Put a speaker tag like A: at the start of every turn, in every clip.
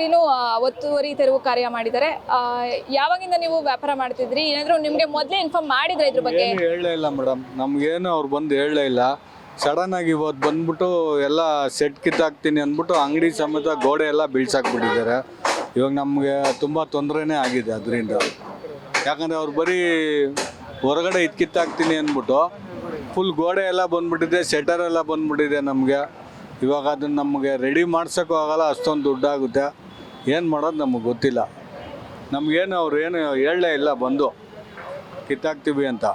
A: ಇನ್ನು ಒತ್ತುವರಿ ತೆರವು ಕಾರ್ಯ ಮಾಡಿದ್ದಾರೆ. ಯಾವಾಗಿಂದ ನೀವು ವ್ಯಾಪಾರ ಮಾಡ್ತಿದ್ರಿ? ಏನಾದರೂ ನಿಮಗೆ ಮೊದಲೇ ಇನ್ಫಾರ್ಮ್ ಮಾಡಿದ್ರೆ ಇದ್ರ ಬಗ್ಗೆ?
B: ಹೇಳಲೇ ಇಲ್ಲ ಮೇಡಮ್, ನಮಗೇನು ಅವ್ರು ಬಂದು ಹೇಳಲೇ ಇಲ್ಲ. ಸಡನ್ ಆಗಿ ಇವತ್ತು ಬಂದ್ಬಿಟ್ಟು ಎಲ್ಲ ಸೆಟ್ ಕಿತ್ತಾಕ್ತೀನಿ ಅಂದ್ಬಿಟ್ಟು ಅಂಗಡಿ ಸಮೇತ ಗೋಡೆ ಎಲ್ಲ ಬೀಳ್ಸಾಕ್ಬಿಟ್ಟಿದ್ದಾರೆ. ಇವಾಗ ನಮಗೆ ತುಂಬ ತೊಂದರೆನೇ ಆಗಿದೆ ಅದರಿಂದ. ಯಾಕಂದರೆ ಅವ್ರು ಬರೀ ಹೊರಗಡೆ ಕಿತ್ತಾಕ್ತೀನಿ ಅಂದ್ಬಿಟ್ಟು ಫುಲ್ ಗೋಡೆ ಎಲ್ಲ ಬಂದ್ಬಿಟ್ಟಿದೆ, ಶೆಟರ್ ಎಲ್ಲ ಬಂದ್ಬಿಟ್ಟಿದೆ ನಮಗೆ. ಇವಾಗ ಅದನ್ನು ನಮಗೆ ರೆಡಿ ಮಾಡ್ಸೋಕ್ಕೂ ಆಗಲ್ಲ, ಅಷ್ಟೊಂದು ದುಡ್ಡಾಗುತ್ತೆ. ಏನು ಮಾಡೋದು ನಮಗೆ ಗೊತ್ತಿಲ್ಲ. ನಮಗೇನು ಅವ್ರು ಏನು ಹೇಳಲೇ ಇಲ್ಲ ಬಂದು ಕಿತ್ತಾಕ್ತೀವಿ ಅಂತ.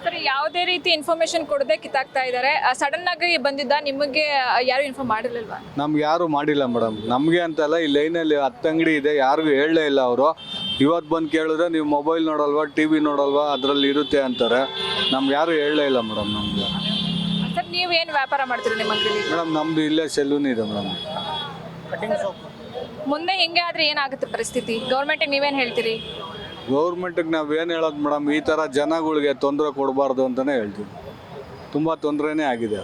A: ಸರ್, ಯಾವುದೇ ರೀತಿ ಇನ್ಫಾರ್ಮೇಶನ್ ಕೊಡದೆ ಕಿತ್ತಾಕ್ತಾ ಇದ್ದಾರೆ. ಸಡನ್ ಆಗಿ ಬಂದಿದ್ದ, ನಿಮಗೆ ಯಾರು ಇನ್ಫಾರ್ಮ್ ಮಾಡಿರಲಿಲ್ವಾ?
B: ನಮ್ಗೆ ಯಾರು ಮಾಡಿಲ್ಲ ಮೇಡಮ್. ನಮಗೆ ಅಂತಲ್ಲ, ಈ ಲೈನಲ್ಲಿ 10 ಅಂಗಡಿ ಇದೆ, ಯಾರಿಗೂ ಹೇಳಲೇ ಇಲ್ಲ ಅವರು. ಇವತ್ತು ಬಂದು ಕೇಳಿದ್ರೆ ನೀವು ಮೊಬೈಲ್ ನೋಡಲ್ವಾ, ಟಿ ವಿ ನೋಡಲ್ವಾ, ಅದರಲ್ಲಿ ಇರುತ್ತೆ ಅಂತಾರೆ. ನಮ್ಗೆ ಯಾರು ಹೇಳಲೇ ಇಲ್ಲ ಮೇಡಮ್. ನಮಗೆ
A: ಸರ್, ನೀವೇನು ವ್ಯಾಪಾರ ಮಾಡ್ತೀರಿ ನಿಮ್ಮ ಅಂಗಡಿಲಿ?
B: ಮೇಡಮ್ ನಮ್ಮದು ಇಲ್ಲೇ ಸೆಲೂನ್ ಇದೆ ಮೇಡಮ್.
A: ಮುಂದೆ ಹಿಂಗೆ ಆದರೆ ಏನಾಗುತ್ತೆ ಪರಿಸ್ಥಿತಿ? ಗೌರ್ಮೆಂಟಿಗೆ ನೀವೇನು ಹೇಳ್ತೀರಿ?
B: ಗೌರ್ಮೆಂಟಿಗೆ ನಾವೇನು ಹೇಳೋದು ಮೇಡಮ್, ಈ ಥರ ಜನಗಳಿಗೆ ತೊಂದರೆ ಕೊಡಬಾರ್ದು ಅಂತಲೇ ಹೇಳ್ತೀವಿ. ತುಂಬ ತೊಂದರೆನೇ ಆಗಿದೆ.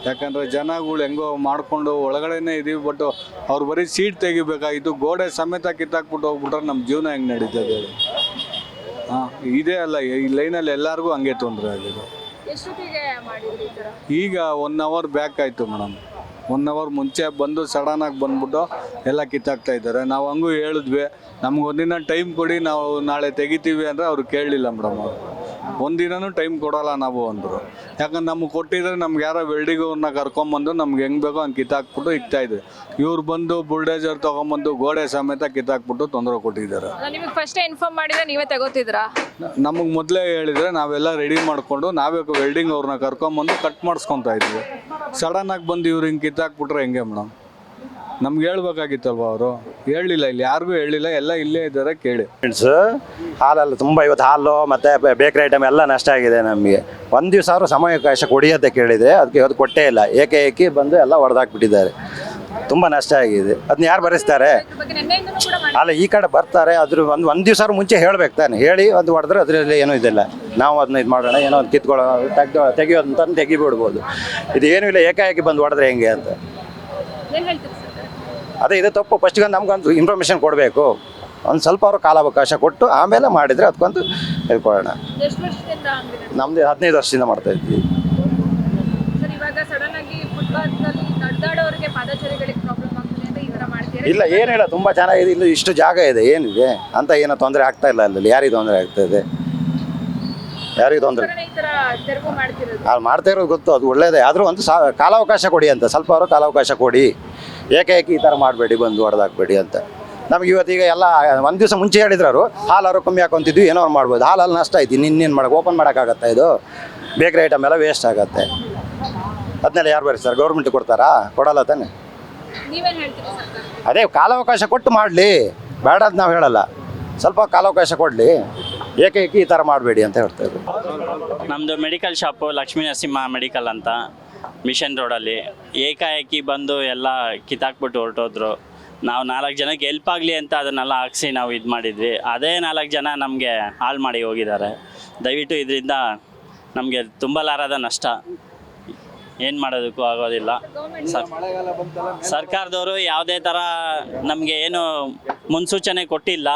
B: ಯಾಕಂದರೆ ಜನಗಳು ಹೆಂಗೋ ಮಾಡಿಕೊಂಡು ಒಳಗಡೆನೇ ಇದೀವಿ, ಬಟ್ ಅವ್ರು ಬರೀ ಸೀಟ್ ತೆಗಿಬೇಕಾಗಿತ್ತು, ಗೋಡೆ ಸಮೇತ ಕಿತ್ತಾಕ್ಬಿಟ್ಟು ಹೋಗ್ಬಿಟ್ರೆ ನಮ್ಮ ಜೀವನ ಹೆಂಗೆ ನಡೀತದೆ? ಹಾಂ, ಇದೇ ಅಲ್ಲ, ಈ ಲೈನಲ್ಲಿ ಎಲ್ಲರಿಗೂ ಹಂಗೆ ತೊಂದರೆ ಆಗಿದೆ.
A: ಎಷ್ಟೊತ್ತಿಗೆ ಮಾಡಿದ್ರಿ ಈ ಥರ?
B: ಈಗ 1 ಅವರ್ ಬ್ಯಾಕ್ ಆಯಿತು ಮೇಡಮ್. 1 ಅವರ್ ಮುಂಚೆ ಬಂದು ಸಡನ್ನಾಗಿ ಬಂದ್ಬಿಟ್ಟು ಎಲ್ಲ ಕಿತ್ತಾಕ್ತಾ ಇದ್ದಾರೆ. ನಾವು ಹಂಗೂ ಹೇಳಿದ್ವಿ, ನಮ್ಗೆ ಒಂದಿನ ಟೈಮ್ ಕೊಡಿ, ನಾವು ನಾಳೆ ತೆಗಿತೀವಿ ಅಂದರೆ ಅವ್ರು ಕೇಳಲಿಲ್ಲ ಮೇಡಮ್. ಅವರು ಒಂದಿನೂ ಟೈಮ್ ಕೊಡೋಲ್ಲ ನಾವು ಅಂದರು. ಯಾಕಂದ್ರೆ ನಮಗೆ ಕೊಟ್ಟಿದ್ರೆ ನಮ್ಗೆ ಯಾರೋ ವೆಲ್ಡಿಂಗವ್ರನ್ನ ಕರ್ಕೊಂಬಂದು ನಮ್ಗೆ ಹೆಂಗೆ ಬೇಕೋ ಹಂಗೆ ಕಿತ್ತಾಕ್ಬಿಟ್ಟು ಇಕ್ತಾಯಿದ್ವಿ. ಇವ್ರು ಬಂದು ಬುಲ್ಡೇಜರ್ ತೊಗೊಂಬಂದು ಗೋಡೆ ಸಮೇತ ಕಿತ್ತಾಕ್ಬಿಟ್ಟು ತೊಂದರೆ ಕೊಟ್ಟಿದ್ದಾರೆ.
A: ನಿಮಗೆ ಫಸ್ಟೇ ಇನ್ಫಾರ್ಮ್ ಮಾಡಿದ್ರೆ ನೀವೇ ತಗೋತಿದ್ರಾ?
B: ನಮಗೆ ಮೊದಲೇ ಹೇಳಿದರೆ ನಾವೆಲ್ಲ ರೆಡಿ ಮಾಡಿಕೊಂಡು ನಾವೇ ವೆಲ್ಡಿಂಗ್ ಅವ್ರನ್ನ ಕರ್ಕೊಂಬಂದು ಕಟ್ ಮಾಡಿಸ್ಕೊತಾ ಇದ್ವಿ. ಸಡನ್ನಾಗಿ ಬಂದು ಇವ್ರು ಹಿಂಗೆ ಕಿತ್ತಾಕ್ಬಿಟ್ರೆ ಹೆಂಗೆ ಮೇಡಮ್? ನಮ್ಗೆ ಹೇಳ್ಬೇಕಾಗಿತ್ತಲ್ವ? ಅವರು ಹೇಳಲಿಲ್ಲ, ಇಲ್ಲಿ ಯಾರಿಗೂ ಹೇಳಿಲ್ಲ, ಎಲ್ಲ ಇಲ್ಲೇ ಇದ್ದಾರೆ, ಕೇಳಿ.
C: ಹಾಲಲ್ಲಿ ತುಂಬ ಇವತ್ತು ಹಾಲು ಮತ್ತು ಬೇಕರಿ ಐಟಮ್ ಎಲ್ಲ ನಷ್ಟ ಆಗಿದೆ ನಮಗೆ. ಒಂದು ದಿವಸ ಅವರು ಸಮಯಾವಕಾಶ ಕೊಡಿ ಅಂತ ಕೇಳಿದೆ, ಅದಕ್ಕೆ ಇವತ್ತು ಕೊಟ್ಟೇ ಇಲ್ಲ. ಏಕಿ ಬಂದು ಎಲ್ಲ ಹೊಡೆದಾಕ್ಬಿಟ್ಟಿದ್ದಾರೆ. ತುಂಬ ನಷ್ಟ ಆಗಿದೆ. ಅದನ್ನ ಯಾರು ಭರಿಸ್ತಾರೆ? ಅಲ್ಲ, ಈ ಕಡೆ ಬರ್ತಾರೆ, ಅದ್ರ ಒಂದು ದಿವಸ ಮುಂಚೆ ಹೇಳ್ಬೇಕು ತಾನೆ. ಹೇಳಿ ಒಂದು ಹೊಡೆದ್ರೆ ಅದರಲ್ಲಿ ಏನೂ ಇದಿಲ್ಲ. ನಾವು ಅದನ್ನ ಇದು ಮಾಡೋಣ, ಏನೋ ಒಂದು ಕಿತ್ಕೊಳ್ಳೋ ತೆಗಿಯೋದು ಅಂತ ತೆಗಿಬಿಡ್ಬೋದು. ಇದು ಏನೂ ಇಲ್ಲ, ಏಕಾಏಕಿ ಬಂದು ಹೊಡೆದ್ರೆ ಹೆಂಗೆ ಅಂತ. ಅದೇ ಇದು ತಪ್ಪು. ಫಸ್ಟಿಗೆ ನಮ್ಗೊಂದು ಇನ್ಫಾರ್ಮೇಷನ್ ಕೊಡಬೇಕು. ಒಂದು ಸ್ವಲ್ಪ ಅವರು ಕಾಲಾವಕಾಶ ಕೊಟ್ಟು ಆಮೇಲೆ ಮಾಡಿದರೆ ಅದಕ್ಕೊಂದು ಹೇಳ್ಕೊಳ್ಳೋಣ. ನಮ್ಮದು 15 ವರ್ಷದಿಂದ ಮಾಡ್ತಾ ಇದ್ವಿ. ಇಲ್ಲ, ಏನಿಲ್ಲ, ತುಂಬ ಚೆನ್ನಾಗಿದೆ. ಇಲ್ಲಿ ಇಷ್ಟು ಜಾಗ ಇದೆ, ಏನಿದೆ ಅಂತ ಏನೋ ತೊಂದರೆ ಆಗ್ತಾ ಇಲ್ಲ. ಅಲ್ಲಿ ಯಾರಿಗೆ ತೊಂದರೆ ಆಗ್ತಾಯಿದೆ? ಯಾರಿಗೆ ತೊಂದರೆ ಮಾಡ್ತಾ ಇರೋದು ಗೊತ್ತು, ಅದು ಒಳ್ಳೇದೇ. ಆದರೂ ಒಂದು ಕಾಲಾವಕಾಶ ಕೊಡಿ ಅಂತ, ಸ್ವಲ್ಪ ಅವರು ಕಾಲಾವಕಾಶ ಕೊಡಿ. ಏಕಾಏಕಿ ಈ ಥರ ಮಾಡಬೇಡಿ, ಬಂದು ಹೊಡೆದಾಕ್ಬೇಡಿ ಅಂತ. ನಮ್ಗೆ ಇವತ್ತೀಗ ಎಲ್ಲ ಒಂದು ದಿವಸ ಮುಂಚೆ ಹೇಳಿದ್ರು ಅವರು. ಹಾಲಾರು ಕಮ್ಮಿ ಹಾಕೊಂತಿದ್ವಿ, ಏನೋ ಮಾಡ್ಬೋದು. ಹಾಲಲ್ಲಿ ನಷ್ಟ ಐತಿ, ಇನ್ನೇನು ಮಾಡೋಕೆ? ಓಪನ್ ಮಾಡೋಕ್ಕಾಗತ್ತಾ? ಇದು ಬೇಕರಿ ಐಟಮ್ ಎಲ್ಲ ವೇಸ್ಟ್ ಆಗುತ್ತೆ. ಅದನ್ನೆಲ್ಲ ಯಾರು ಭರಿಸ್ತಾರೆ? ಗೌರ್ಮೆಂಟ್ ಕೊಡ್ತಾರಾ? ಕೊಡಲ್ಲ ತಾನೆ. ಅದೇ ಕಾಲಾವಕಾಶ ಕೊಟ್ಟು ಮಾಡಲಿ, ಬೇಡ ಅಂತ ನಾವು ಹೇಳಲ್ಲ. ಸ್ವಲ್ಪ ಕಾಲಾವಕಾಶ ಕೊಡಲಿ, ಏಕೈಕಿ ಈ ಥರ ಮಾಡಬೇಡಿ ಅಂತ ಹೇಳ್ತಾಯಿದ್ರು.
D: ನಮ್ಮದು medical shop Lakshmi Narasimha medical ಅಂತ, ಮಿಷನ್ ರೋಡಲ್ಲಿ. ಏಕಾಏಕಿ ಬಂದು ಎಲ್ಲ ಕಿತ್ತಾಕ್ಬಿಟ್ಟು ಹೊರಟೋದ್ರು. ನಾವು 4 ಜನಕ್ಕೆ ಹೆಲ್ಪ್ ಆಗಲಿ ಅಂತ ಅದನ್ನೆಲ್ಲ ಹಾಕ್ಸಿ ನಾವು ಇದು ಮಾಡಿದ್ವಿ. ಅದೇ 4 ಜನ ನಮಗೆ ಹಾಳು ಮಾಡಿ ಹೋಗಿದ್ದಾರೆ. ದಯವಿಟ್ಟು ಇದರಿಂದ ನಮಗೆ ತುಂಬಲಾರದ ನಷ್ಟ. ಏನು ಮಾಡೋದಕ್ಕೂ ಆಗೋದಿಲ್ಲ. ಸರ್ಕಾರದವರು ಯಾವುದೇ ಥರ ನಮಗೆ ಏನು ಮುನ್ಸೂಚನೆ ಕೊಟ್ಟಿಲ್ಲ.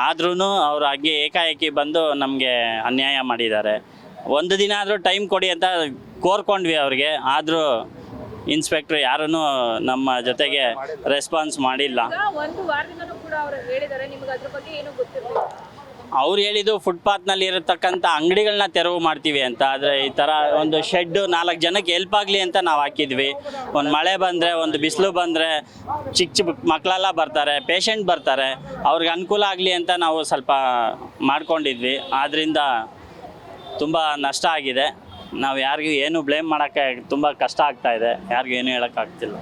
D: ಆದ್ರೂ ಅವರು ಹಾಗೆ ಏಕಾಏಕಿ ಬಂದು ನಮಗೆ ಅನ್ಯಾಯ ಮಾಡಿದ್ದಾರೆ. ಒಂದು ದಿನ ಆದರೂ ಟೈಮ್ ಕೊಡಿ ಅಂತ ಕೋರ್ಕೊಂಡ್ವಿ ಅವ್ರಿಗೆ. ಆದರೂ ಇನ್ಸ್ಪೆಕ್ಟ್ರ್ ಯಾರೂ ನಮ್ಮ ಜೊತೆಗೆ ರೆಸ್ಪಾನ್ಸ್ ಮಾಡಿಲ್ಲ. ಅವ್ರು ಹೇಳಿದ್ದು ಫುಟ್ಪಾತ್ನಲ್ಲಿ ಇರತಕ್ಕಂಥ ಅಂಗಡಿಗಳನ್ನ ತೆರವು ಮಾಡ್ತೀವಿ ಅಂತ. ಆದರೆ ಈ ಥರ ಒಂದು ಶೆಡ್ಡು 4 ಜನಕ್ಕೆ ಹೆಲ್ಪ್ ಆಗಲಿ ಅಂತ ನಾವು ಹಾಕಿದ್ವಿ. ಒಂದು ಮಳೆ ಬಂದರೆ, ಒಂದು ಬಿಸಿಲು ಬಂದರೆ ಚಿಕ್ಕ ಮಕ್ಕಳೆಲ್ಲ ಬರ್ತಾರೆ, ಪೇಷಂಟ್ ಬರ್ತಾರೆ, ಅವ್ರಿಗೆ ಅನುಕೂಲ ಆಗಲಿ ಅಂತ ನಾವು ಸ್ವಲ್ಪ ಮಾಡ್ಕೊಂಡಿದ್ವಿ. ಆದ್ದರಿಂದ ತುಂಬ ನಷ್ಟ ಆಗಿದೆ. ನಾವು ಯಾರಿಗೂ ಏನು ಬ್ಲೇಮ್ ಮಾಡೋಕ್ಕೆ ತುಂಬ ಕಷ್ಟ ಆಗ್ತಾಯಿದೆ. ಯಾರಿಗೂ ಏನೂ ಹೇಳೋಕ್ಕಾಗ್ತಿಲ್ಲ.